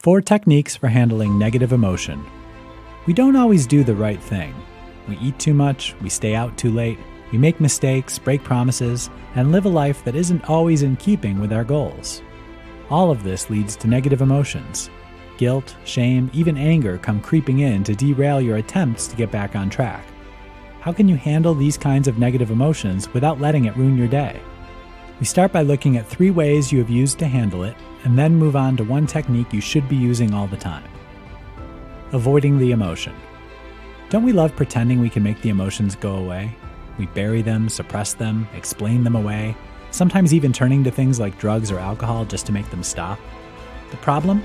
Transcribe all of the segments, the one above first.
4 techniques for handling negative emotion. We don't always do the right thing. We eat too much, we stay out too late, we make mistakes, break promises, and live a life that isn't always in keeping with our goals. All of this leads to negative emotions. Guilt, shame, even anger come creeping in to derail your attempts to get back on track. How can you handle these kinds of negative emotions without letting it ruin your day? We start by looking at 3 ways you have used to handle it, and then move on to 1 technique you should be using all the time. Avoiding the emotion. Don't we love pretending we can make the emotions go away? We bury them, suppress them, explain them away, sometimes even turning to things like drugs or alcohol just to make them stop. The problem?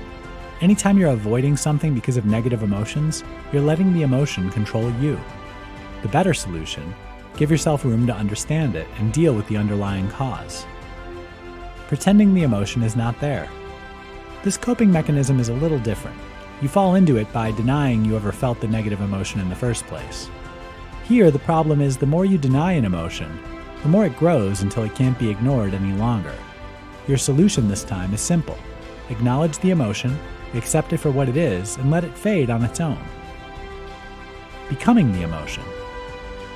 Anytime you're avoiding something because of negative emotions, you're letting the emotion control you. The better solution: give yourself room to understand it and deal with the underlying cause. Pretending the emotion is not there. This coping mechanism is a little different. You fall into it by denying you ever felt the negative emotion in the first place. Here, the problem is the more you deny an emotion, the more it grows until it can't be ignored any longer. Your solution this time is simple. Acknowledge the emotion, accept it for what it is, and let it fade on its own. Becoming the emotion.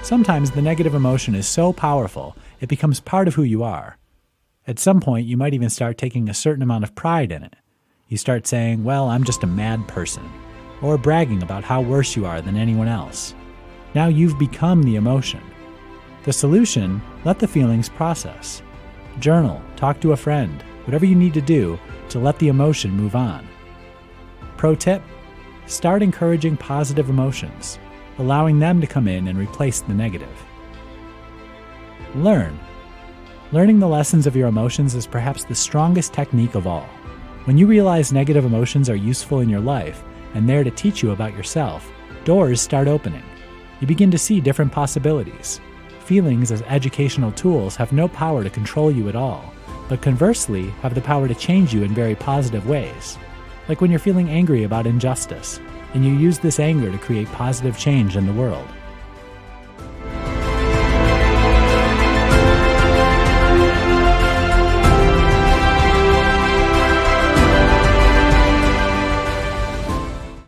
Sometimes the negative emotion is so powerful, it becomes part of who you are. At some point, you might even start taking a certain amount of pride in it. You start saying, well, I'm just a mad person, or bragging about how worse you are than anyone else. Now you've become the emotion. The solution: let the feelings process. Journal, talk to a friend, whatever you need to do to let the emotion move on. Pro tip: start encouraging positive emotions, allowing them to come in and replace the negative. Learn. Learning the lessons of your emotions is perhaps the strongest technique of all. When you realize negative emotions are useful in your life and there to teach you about yourself, doors start opening. You begin to see different possibilities. Feelings as educational tools have no power to control you at all, but conversely have the power to change you in very positive ways. Like when you're feeling angry about injustice, and you use this anger to create positive change in the world.